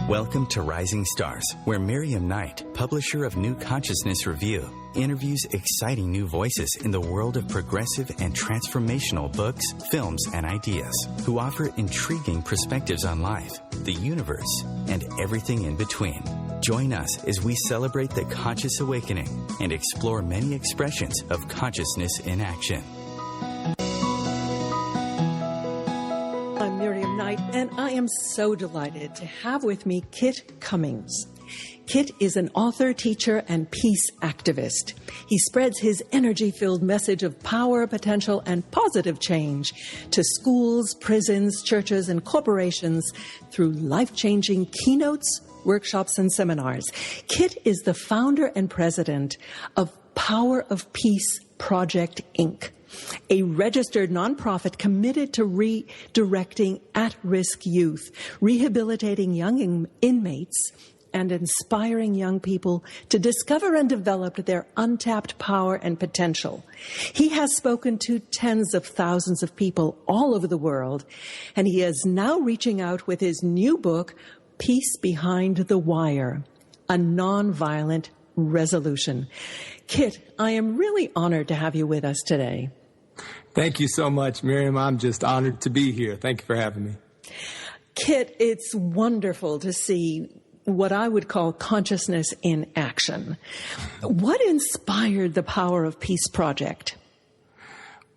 Welcome to Rising Stars, where Miriam Knight, publisher of New Consciousness Review, interviews exciting new voices in the world of progressive and transformational books, films, and ideas, who offer intriguing perspectives on life, the universe, and everything in between. Join us as we celebrate the conscious awakening and explore many expressions of consciousness in action. I'm Miriam Knight, and I am so delighted to have with me Kit Cummings. Kit is an author, teacher, and peace activist. He spreads his energy-filled message of power, potential, and positive change to schools, prisons, churches, and corporations through life-changing keynotes, workshops, and seminars. Kit is the founder and president of Power of Peace Project, Inc., a registered nonprofit committed to redirecting at-risk youth, rehabilitating young inmates, and inspiring young people to discover and develop their untapped power and potential. He has spoken to tens of thousands of people all over the world, and he is now reaching out with his new book, Peace Behind the Wire, a Nonviolent Resolution. Kit, I am really honored to have you with us today. Thank you so much, Miriam. I'm just honored to be here. Thank you for having me. Kit, it's wonderful to see what I would call consciousness in action. What inspired the Power of Peace Project?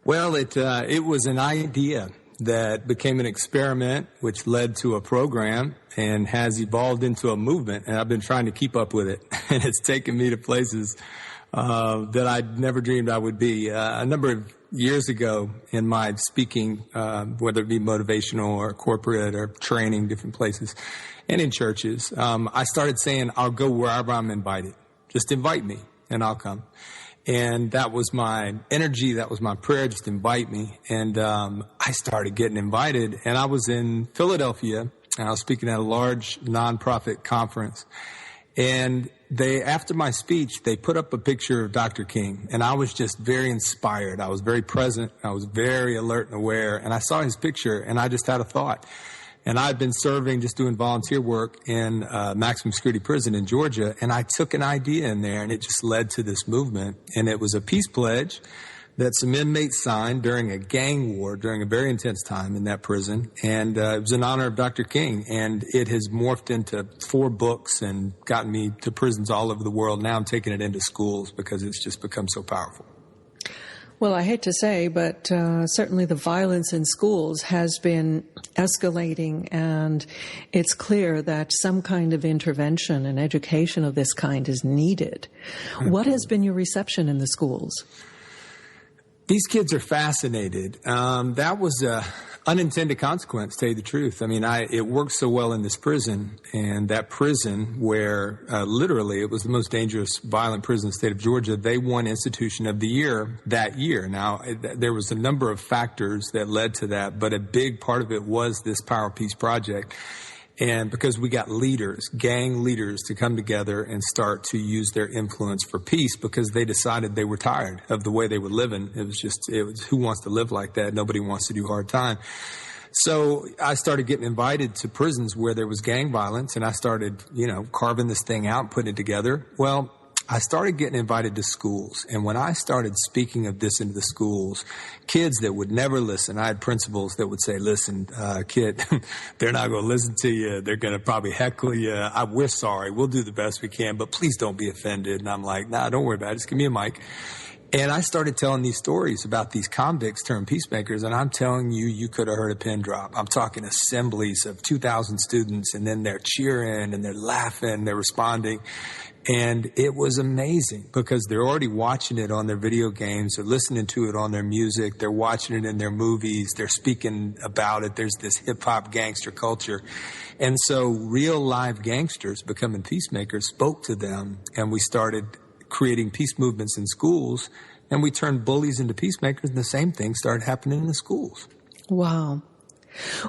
Well, it was an idea that became an experiment, which led to a program and has evolved into a movement. And I've been trying to keep up with it. And it's taken me to places that I never dreamed I would be. A number of years ago in my speaking, whether it be motivational or corporate or training, different places, and in churches, I started saying, I'll go wherever I'm invited. Just invite me and I'll come. And that was my energy. That was my prayer. Just invite me. And I started getting invited. And I was in Philadelphia, and I was speaking at a large nonprofit conference. And after my speech, they put up a picture of Dr. King, and I was just very inspired. I was very present. I was very alert and aware, and I saw his picture, and I just had a thought. And I'd been serving, just doing volunteer work in maximum security prison in Georgia, and I took an idea in there, and it just led to this movement. And it was a peace pledge that some inmates signed during a gang war, during a very intense time in that prison. And it was in honor of Dr. King. And it has morphed into 4 books and gotten me to prisons all over the world. Now I'm taking it into schools because it's just become so powerful. Well, I hate to say, but certainly the violence in schools has been escalating, and it's clear that some kind of intervention and education of this kind is needed. What has been your reception in the schools? These kids are fascinated. That was a unintended consequence, to tell you the truth. I mean, it worked so well in this prison, and that prison where literally it was the most dangerous, violent prison in the state of Georgia, they won Institution of the Year that year. Now, there was a number of factors that led to that, but a big part of it was this Power of Peace Project. And because we got leaders, gang leaders, to come together and start to use their influence for peace because they decided they were tired of the way they were living. It was who wants to live like that? Nobody wants to do hard time. So I started getting invited to prisons where there was gang violence, and I started, carving this thing out, putting it together. Well, I started getting invited to schools, and when I started speaking of this into the schools, kids that would never listen, I had principals that would say, listen, kid, they're not going to listen to you. They're going to probably heckle you. We're sorry. We'll do the best we can, but please don't be offended. And I'm like, nah, don't worry about it. Just give me a mic. And I started telling these stories about these convicts turned peacemakers, and I'm telling you, you could have heard a pin drop. I'm talking assemblies of 2,000 students, and then they're cheering, and they're laughing, they're responding. And it was amazing because they're already watching it on their video games. They're listening to it on their music. They're watching it in their movies. They're speaking about it. There's this hip-hop gangster culture. And so real live gangsters becoming peacemakers spoke to them, and we started creating peace movements in schools, and we turned bullies into peacemakers, and the same thing started happening in the schools. Wow.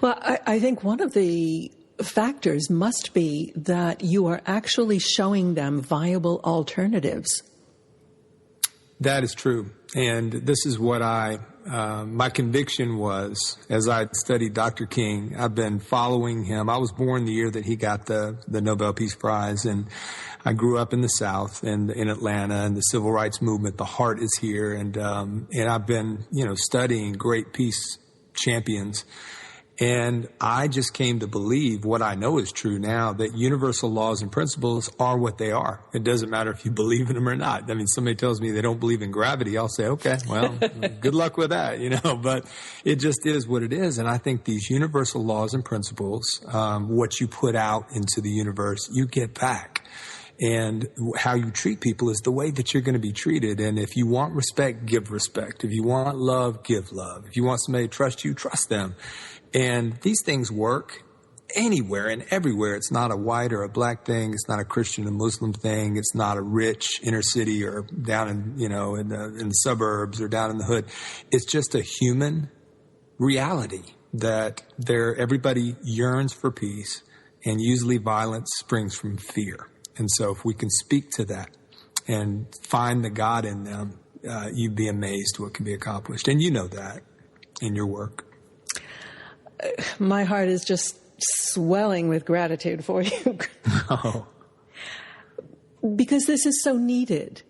Well, I think one of the factors must be that you are actually showing them viable alternatives. That is true. And this is what my conviction was as I studied Dr. King. I've been following him. I was born the year that he got the Nobel Peace Prize, and I grew up in the South and in Atlanta, and the civil rights movement, the heart is here. And I've been, studying great peace champions. And I just came to believe what I know is true now, that universal laws and principles are what they are. It doesn't matter if you believe in them or not. I mean, somebody tells me they don't believe in gravity. I'll say, okay, well, good luck with that, but it just is what it is. And I think these universal laws and principles, what you put out into the universe, you get back. And how you treat people is the way that you're going to be treated. And if you want respect, give respect. If you want love, give love. If you want somebody to trust you, trust them. And these things work anywhere and everywhere. It's not a white or a black thing. It's not a Christian or Muslim thing. It's not a rich inner city or down in, in the suburbs or down in the hood. It's just a human reality that everybody yearns for peace, and usually violence springs from fear. And so if we can speak to that and find the God in them, you'd be amazed what can be accomplished. And you know that in your work. My heart is just swelling with gratitude for you. Oh. Because this is so needed.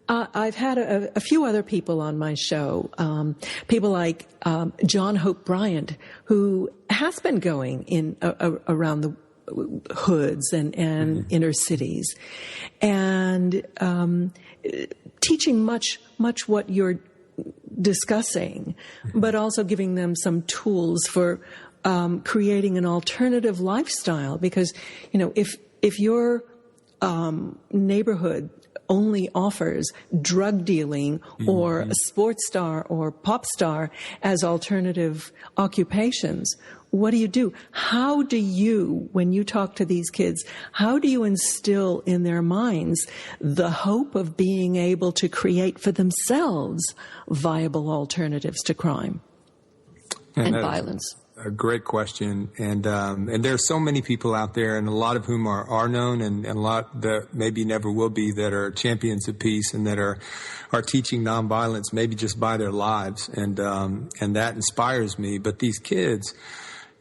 I've had a few other people on my show, people like John Hope Bryant, who has been going in around the hoods and inner cities, and teaching much what you're discussing, but also giving them some tools for creating an alternative lifestyle. Because, if your neighborhood only offers drug dealing or a sports star or pop star as alternative occupations, what do? How do you, when you talk to these kids, how do you instill in their minds the hope of being able to create for themselves viable alternatives to crime and violence? A great question. And there are so many people out there, and a lot of whom are known, and a lot that maybe never will be, that are champions of peace and that are teaching nonviolence, maybe just by their lives. And that inspires me. But these kids,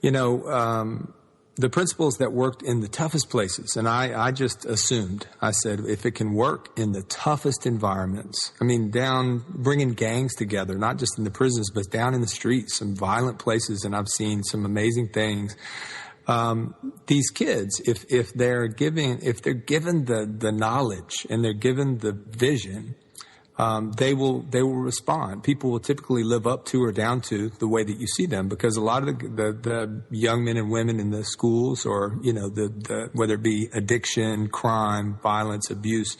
the principles that worked in the toughest places, and I just assumed, I said, if it can work in the toughest environments, bringing gangs together, not just in the prisons, but down in the streets, some violent places, and I've seen some amazing things. These kids, if they're given the knowledge and they're given the vision, they will respond. People will typically live up to or down to the way that you see them, because a lot of the young men and women in the schools, or whether it be addiction, crime, violence, abuse,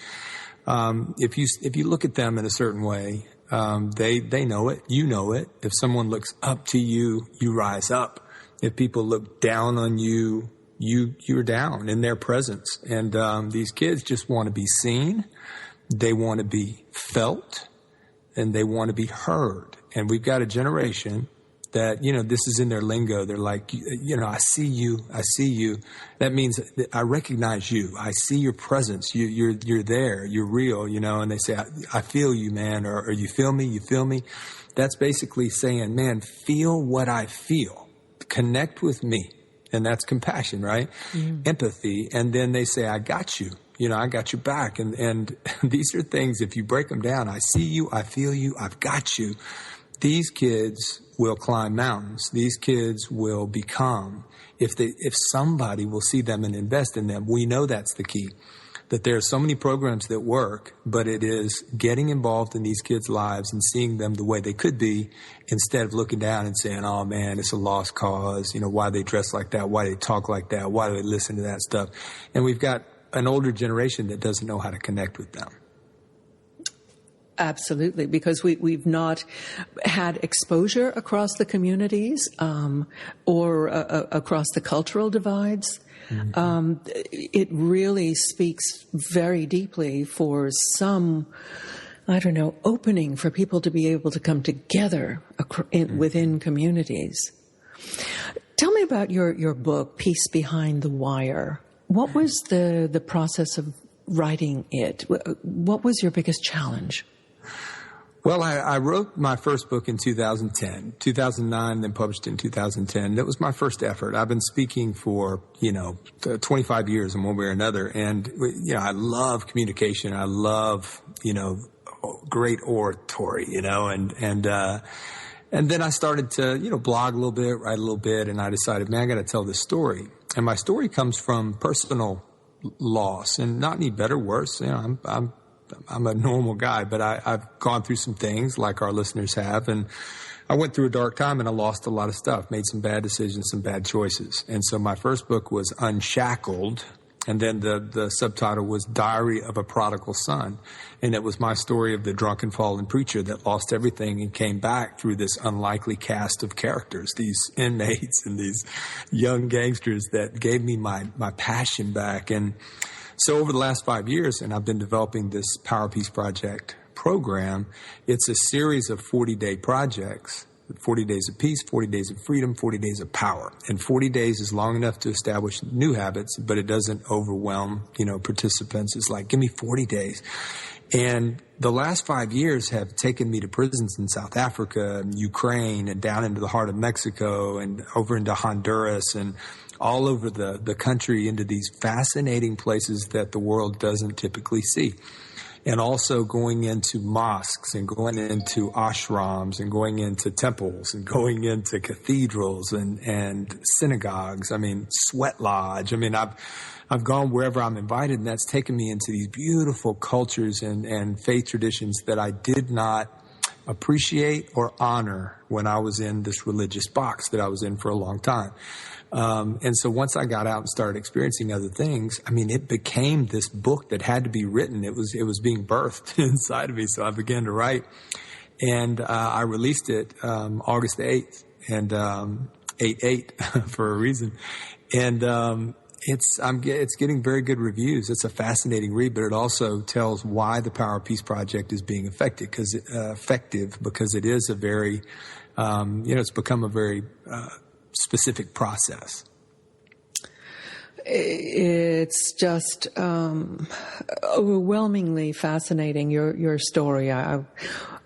if you look at them in a certain way, they know it. You know it. If someone looks up to you, you rise up. If people look down on you, you're down in their presence. And these kids just want to be seen. They want to be felt, and they want to be heard. And we've got a generation that, this is in their lingo. They're like, I see you. I see you. That means I recognize you. I see your presence. You're there. You're real, and they say, I feel you, man, or you feel me? You feel me? That's basically saying, man, feel what I feel. Connect with me. And that's compassion, right? Empathy. And then they say, I got you. I got your back. And these are things, if you break them down, I see you, I feel you, I've got you. These kids will climb mountains. These kids will become, if somebody will see them and invest in them. We know that's the key, that there are so many programs that work, but it is getting involved in these kids' lives and seeing them the way they could be, instead of looking down and saying, oh man, it's a lost cause. Why they dress like that? Why they talk like that? Why do they listen to that stuff? And we've got an older generation that doesn't know how to connect with them. Absolutely, because we've not had exposure across the communities or across the cultural divides. It really speaks very deeply for some, opening for people to be able to come together within communities. Tell me about your book, Peace Behind the Wire. What was the process of writing it? What was your biggest challenge? Well, I wrote my first book in 2010, 2009, then published in 2010. That was my first effort. I've been speaking for, 25 years in one way or another. And, I love communication. I love, great oratory, and then I started to, blog a little bit, write a little bit, and I decided, man, I got to tell this story. And my story comes from personal loss, and not any better, worse. I'm a normal guy, but I've gone through some things like our listeners have, and I went through a dark time and I lost a lot of stuff, made some bad decisions, some bad choices. And so my first book was Unshackled, and then the subtitle was Diary of a Prodigal Son. And it was my story of the drunken fallen preacher that lost everything and came back through this unlikely cast of characters, these inmates and these young gangsters that gave me my passion back. And so over the last 5 years, and I've been developing this Power Peace Project program, it's a series of 40-day projects, 40 days of peace, 40 days of freedom, 40 days of power. And 40 days is long enough to establish new habits, but it doesn't overwhelm, participants. It's like, give me 40 days. And the last 5 years have taken me to prisons in South Africa, Ukraine, and down into the heart of Mexico, and over into Honduras, and all over the country, into these fascinating places that the world doesn't typically see. And also going into mosques and going into ashrams and going into temples and going into cathedrals and synagogues. Sweat lodge. I've gone wherever I'm invited, and that's taken me into these beautiful cultures and faith traditions that I did not appreciate or honor when I was in this religious box that I was in for a long time. And so once I got out and started experiencing other things, it became this book that had to be written. It was being birthed inside of me. So I began to write, and I released it August the 8th, and 8/8 for a reason. And it's getting very good reviews. It's a fascinating read, but it also tells why the Power of Peace Project is being effective because it is a very, it's become a very specific process. It's just overwhelmingly fascinating, your story.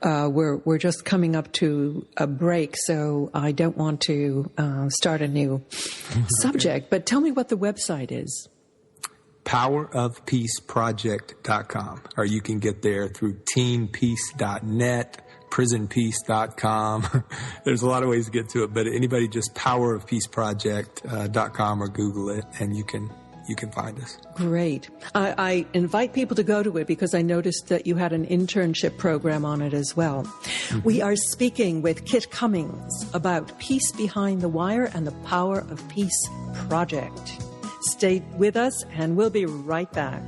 We're just coming up to a break, so I don't want to start a new subject. But tell me what the website is. PowerofPeaceProject.com, or you can get there through teenpeace.net, prisonpeace.com. There's a lot of ways to get to it, but anybody just powerofpeaceproject.com or Google it, and you can find us. Great. I invite people to go to it because I noticed that you had an internship program on it as well. Mm-hmm. We are speaking with Kit Cummings about Peace Behind the Wire and the Power of Peace Project. Stay with us, and we'll be right back.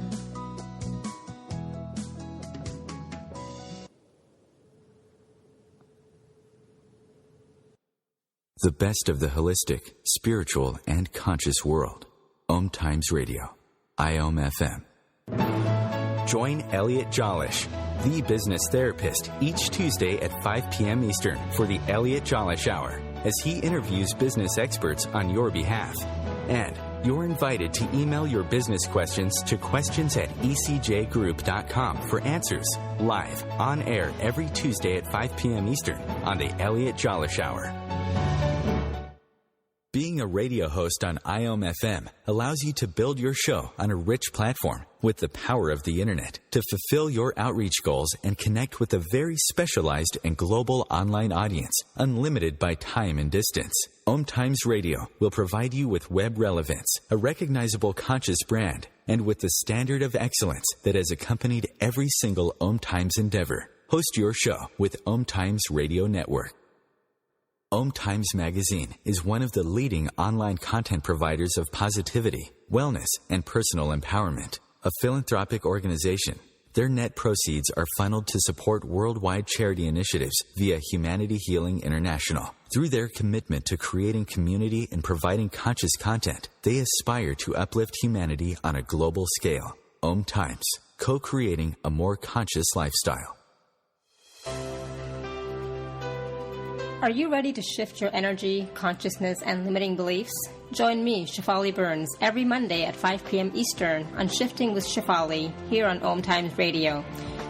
The best of the holistic, spiritual, and conscious world. Om Times Radio, IOM FM. Join Elliot Jolish, the business therapist, each Tuesday at 5 p.m. Eastern for the Elliot Jolish Hour, as he interviews business experts on your behalf. And you're invited to email your business questions to questions@ecjgroup.com for answers, live, on air every Tuesday at 5 p.m. Eastern on the Elliot Jolish Hour. Being a radio host on IOM FM allows you to build your show on a rich platform with the power of the internet to fulfill your outreach goals and connect with a very specialized and global online audience, unlimited by time and distance. Om Times Radio will provide you with web relevance, a recognizable conscious brand, and with the standard of excellence that has accompanied every single Om Times endeavor. Host your show with Om Times Radio Network. Om Times Magazine is one of the leading online content providers of positivity, wellness, and personal empowerment. A philanthropic organization, their net proceeds are funneled to support worldwide charity initiatives via Humanity Healing International. Through their commitment to creating community and providing conscious content, they aspire to uplift humanity on a global scale. Om Times, co-creating a more conscious lifestyle. Are you ready to shift your energy, consciousness, and limiting beliefs? Join me, Shefali Burns, every Monday at 5 p.m. Eastern on Shifting with Shefali here on Om Times Radio.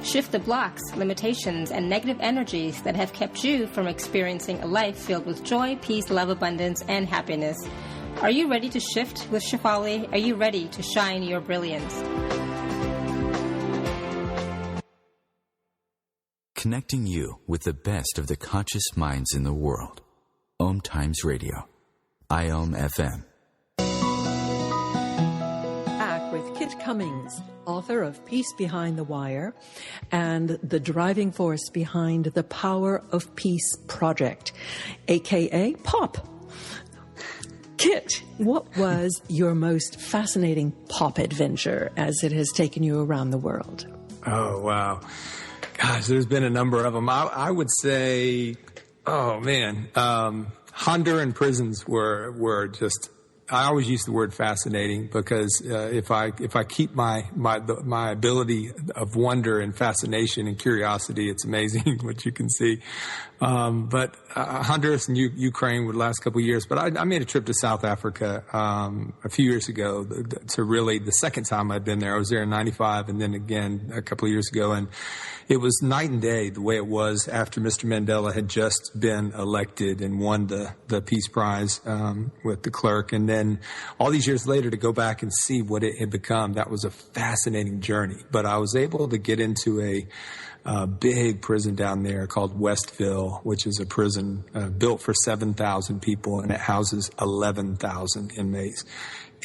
Shift the blocks, limitations, and negative energies that have kept you from experiencing a life filled with joy, peace, love, abundance, and happiness. Are you ready to shift with Shefali? Are you ready to shine your brilliance? Connecting you with the best of the conscious minds in the world. Om Times Radio. IOM FM. Back with Kit Cummings, author of Peace Behind the Wire and the driving force behind the Power of Peace Project, a.k.a. POP. Kit, what was your most fascinating POP adventure as it has taken you around the world? Oh, wow. Gosh, there's been a number of them. I would say, Honduran prisons were just, I always use the word fascinating because if I keep my ability of wonder and fascination and curiosity, it's amazing what you can see. But Honduras and Ukraine were the last couple of years. But I made a trip to South Africa a few years ago to really the second time I'd been there. I was there in '95 and then again a couple of years ago, and it was night and day the way it was after Mr. Mandela had just been elected and won the Peace Prize with de Klerk. And then all these years later to go back and see what it had become, that was a fascinating journey. But I was able to get into a big prison down there called Westville, which is a prison built for 7,000 people, and it houses 11,000 inmates.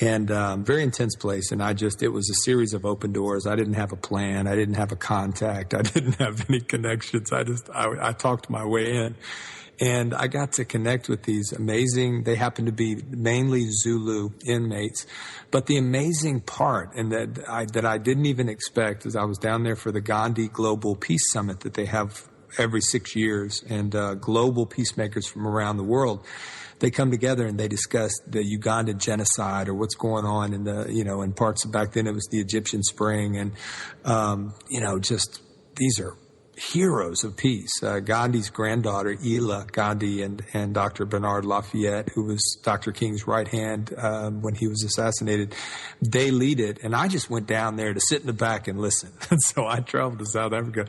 And very intense place. And it was a series of open doors. I didn't have a plan. I didn't have a contact. I didn't have any connections. I talked my way in. And I got to connect with these amazing, they happen to be mainly Zulu inmates. But the amazing part, and that I didn't even expect, is I was down there for the Gandhi Global Peace Summit that they have every 6 years, and global peacemakers from around the world. They come together and they discuss the Ugandan genocide or what's going on in parts of, back then it was the Egyptian Spring, and just these are heroes of peace. Gandhi's granddaughter, Ela Gandhi, and Dr. Bernard Lafayette, who was Dr. King's right hand when he was assassinated, they lead it. And I just went down there to sit in the back and listen. And so I traveled to South Africa.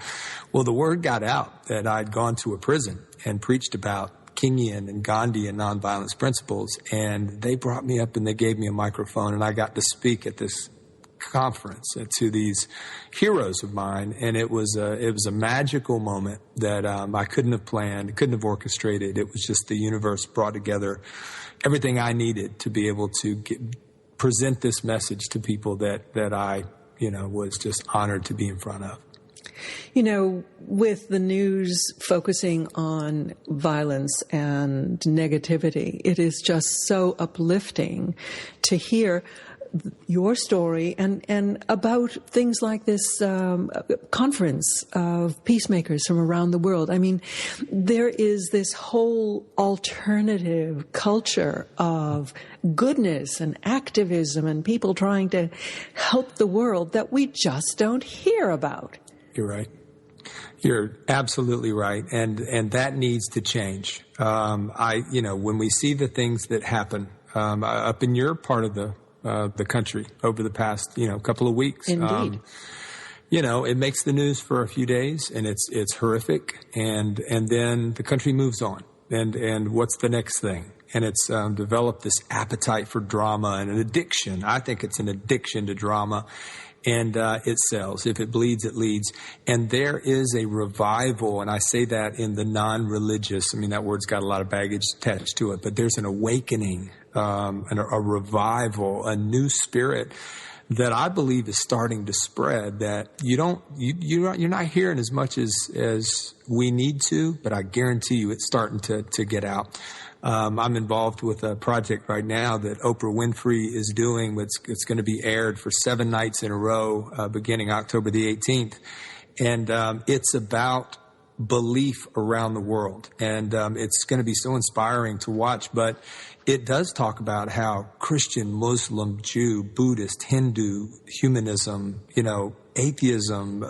Well, the word got out that I'd gone to a prison and preached about Kingian and Gandhi and nonviolence principles. And they brought me up and they gave me a microphone, and I got to speak at this conference to these heroes of mine, and it was a magical moment that I couldn't have planned, couldn't have orchestrated. It was just the universe brought together everything I needed to be able to present this message to people that I was just honored to be in front of. With the news focusing on violence and negativity, it is just so uplifting to hear your story and about things like this conference of peacemakers from around the world. I mean, there is this whole alternative culture of goodness and activism and people trying to help the world that we just don't hear about. You're right. You're absolutely right. And that needs to change. When we see the things that happen up in your part of the country over the past, couple of weeks. Indeed. It makes the news for a few days, and it's horrific, and then the country moves on. And what's the next thing? And it's developed this appetite for drama and an addiction. I think it's an addiction to drama. And it sells. If it bleeds, it leads. And there is a revival, and I say that in the non-religious. I mean, that word's got a lot of baggage attached to it, but there's an awakening, and a revival, a new spirit that I believe is starting to spread. That you're not hearing as much as we need to, but I guarantee you it's starting to get out. I'm involved with a project right now that Oprah Winfrey is doing. It's going to be aired for 7 nights in a row, beginning October the 18th. And it's about belief around the world. And it's going to be so inspiring to watch. But it does talk about how Christian, Muslim, Jew, Buddhist, Hindu, humanism, atheism,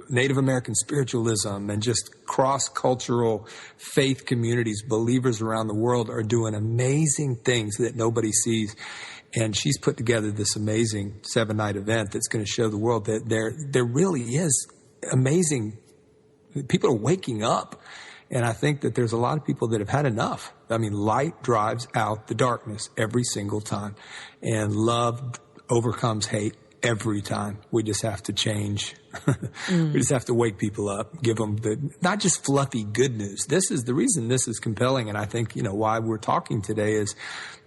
Native American spiritualism, and just cross-cultural faith communities, believers around the world are doing amazing things that nobody sees. And she's put together this amazing 7-night event that's going to show the world that there really is amazing. People are waking up. And I think that there's a lot of people that have had enough. I mean, light drives out the darkness every single time. And love overcomes hate every time. We just have to change. We just have to wake people up, give them not just fluffy good news. This is the reason this is compelling. And I think, why we're talking today is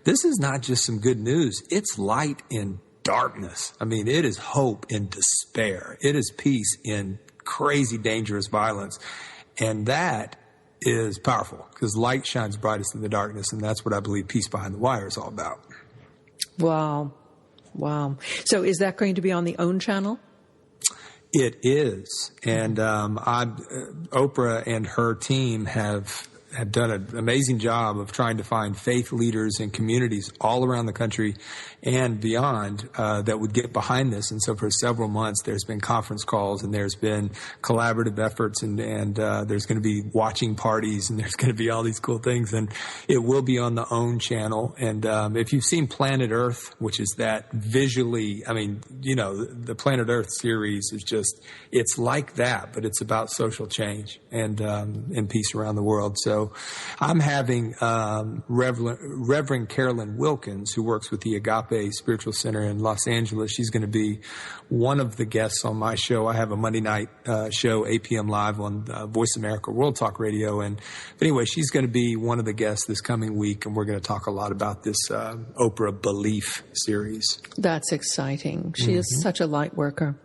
this is not just some good news. It's light in darkness. I mean, it is hope in despair. It is peace in crazy, dangerous violence. And that is powerful because light shines brightest in the darkness. And that's what I believe Peace Behind the Wire is all about. Wow. So is that going to be on the OWN channel? It is. And Oprah and her team have done an amazing job of trying to find faith leaders and communities all around the country and beyond that would get behind this. And so for several months, there's been conference calls and there's been collaborative efforts and there's going to be watching parties and there's going to be all these cool things. And it will be on the OWN channel. And if you've seen Planet Earth, which is that visually, the Planet Earth series is just, it's like that, but it's about social change and peace around the world. So I'm having Reverend Carolyn Wilkins, who works with the Agape Spiritual Center in Los Angeles. She's going to be one of the guests on my show. I have a Monday night show, 8 p.m. live on Voice America World Talk Radio. But anyway, she's going to be one of the guests this coming week, and we're going to talk a lot about this Oprah Belief series. That's exciting. She is such a light worker.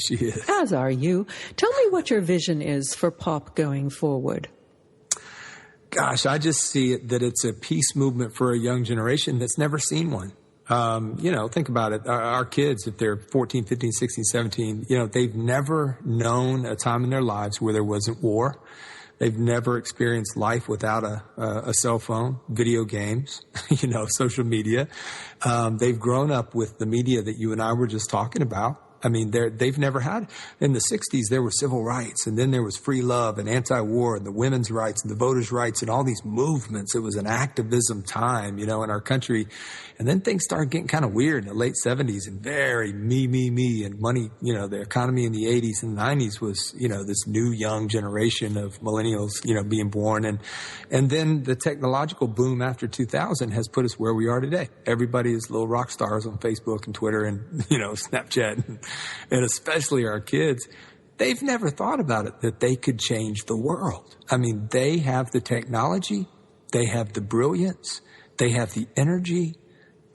She is. As are you. Tell me what your vision is for pop going forward. Gosh, I just see it that it's a peace movement for a young generation that's never seen one. Think about it. Our kids, if they're 14, 15, 16, 17, they've never known a time in their lives where there wasn't war. They've never experienced life without a cell phone, video games, social media. They've grown up with the media that you and I were just talking about. I mean, they've never had, in the 60s, there were civil rights, and then there was free love and anti-war and the women's rights and the voters' rights and all these movements. It was an activism time, in our country. And then things started getting kind of weird in the late 70s and very me, and money, the economy in the 80s and 90s was, this new young generation of millennials, being born. And then the technological boom after 2000 has put us where we are today. Everybody is little rock stars on Facebook and Twitter and, Snapchat and especially our kids. They've never thought about it, that they could change the world. I mean, they have the technology, they have the brilliance, they have the energy.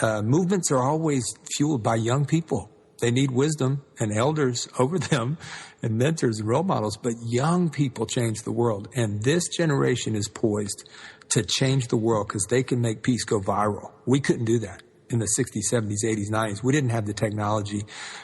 Movements are always fueled by young people. They need wisdom and elders over them and mentors and role models, but young people change the world. And this generation is poised to change the world because they can make peace go viral. We couldn't do that in the 60s, 70s, 80s, 90s. We didn't have the technology.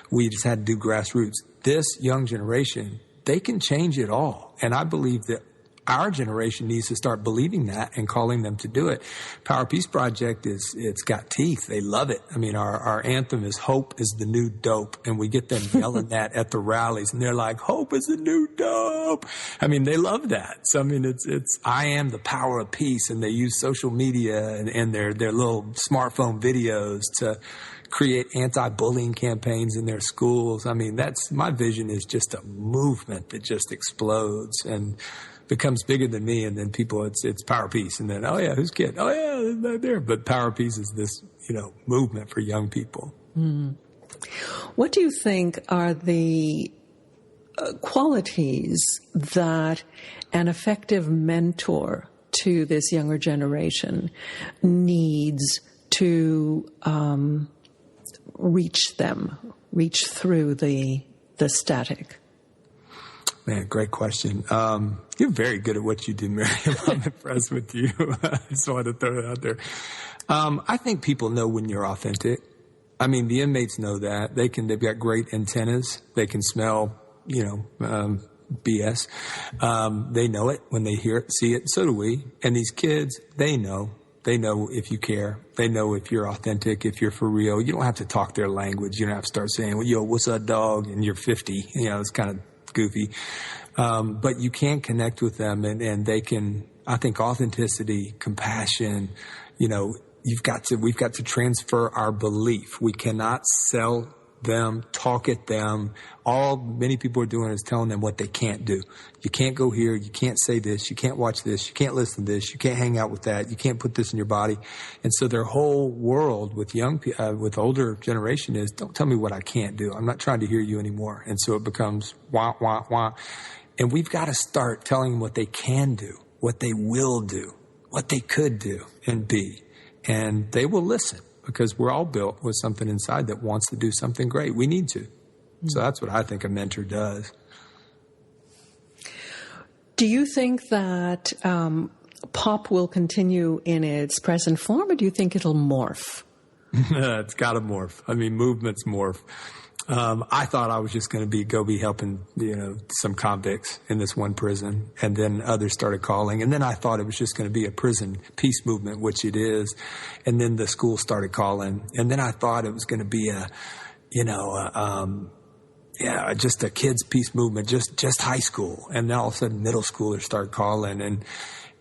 We just had to do grassroots. This young generation, they can change it all. And I believe that our generation needs to start believing that and calling them to do it. Power Peace Project it's got teeth. They love it. I mean, our anthem is hope is the new dope. And we get them yelling that at the rallies and they're like, hope is the new dope. I mean, they love that. So, I mean, it's I am the power of peace. And they use social media and their little smartphone videos to create anti-bullying campaigns in their schools. I mean, that's my vision is just a movement that just explodes and becomes bigger than me, and then people, it's Power Peace, and then, oh yeah, who's kid? Oh yeah, they're there. But Power Peace is this, movement for young people. Mm. What do you think are the qualities that an effective mentor to this younger generation needs to reach through the static? Man, great question. You're very good at what you do, Miriam. I'm impressed with you. I just wanted to throw it out there. I think people know when you're authentic. I mean, the inmates know that. They've got great antennas. They can smell, BS. They know it when they hear it, see it. So do we. And these kids, they know. They know if you care. They know if you're authentic, if you're for real. You don't have to talk their language. You don't have to start saying, well, yo, what's up, dog? And you're 50. It's kind of goofy. But you can connect with them and they can, I think authenticity, compassion, we've got to transfer our belief. We cannot sell them, talk at them. All many people are doing is telling them what they can't do. You can't go here. You can't say this. You can't watch this. You can't listen to this. You can't hang out with that. You can't put this in your body. And so their whole world with with older generation is, don't tell me what I can't do. I'm not trying to hear you anymore. And so it becomes wah, wah, wah. And we've got to start telling them what they can do, what they will do, what they could do and be. And they will listen, because we're all built with something inside that wants to do something great. We need to. So that's what I think a mentor does. Do you think that pop will continue in its present form, or do you think it'll morph? It's got to morph. I mean, movements morph. I thought I was just going to go be helping, some convicts in this one prison. And then others started calling. And then I thought it was just going to be a prison peace movement, which it is. And then the school started calling. And then I thought it was going to be just a kids peace movement, just high school. And then all of a sudden middle schoolers start calling, and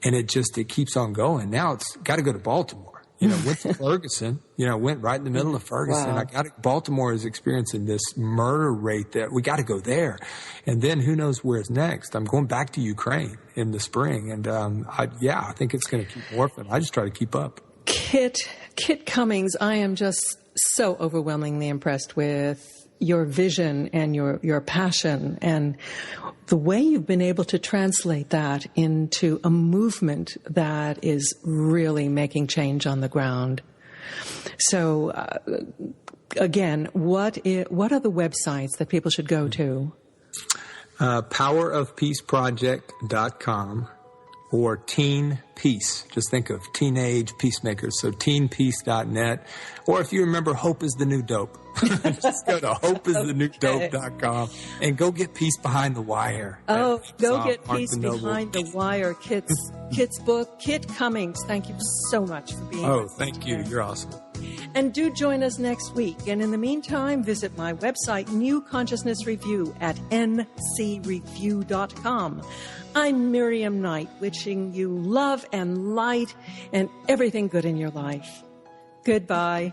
it keeps on going. Now it's got to go to Baltimore. Went to Ferguson, went right in the middle of Ferguson. Wow. Baltimore is experiencing this murder rate that we got to go there. And then who knows where it's next. I'm going back to Ukraine in the spring. And, I think it's going to keep morphing. I just try to keep up. Kit Cummings, I am just so overwhelmingly impressed with your vision and your passion and the way you've been able to translate that into a movement that is really making change on the ground. So, again, what are the websites that people should go to? powerofpeaceproject.com or Teen Peace. Just think of teenage peacemakers. So teenpeace.net. Or if you remember, Hope is the New Dope. Just go to hopesthenewdope.com and go get Peace Behind the Wire. Oh, go get Peace Behind the Wire, Kit's book. Kit Cummings, thank you so much for being Oh, with us thank you. today. You're awesome. And do join us next week. And in the meantime, visit my website, New Consciousness Review, at ncreview.com. I'm Miriam Knight, wishing you love and light and everything good in your life. Goodbye.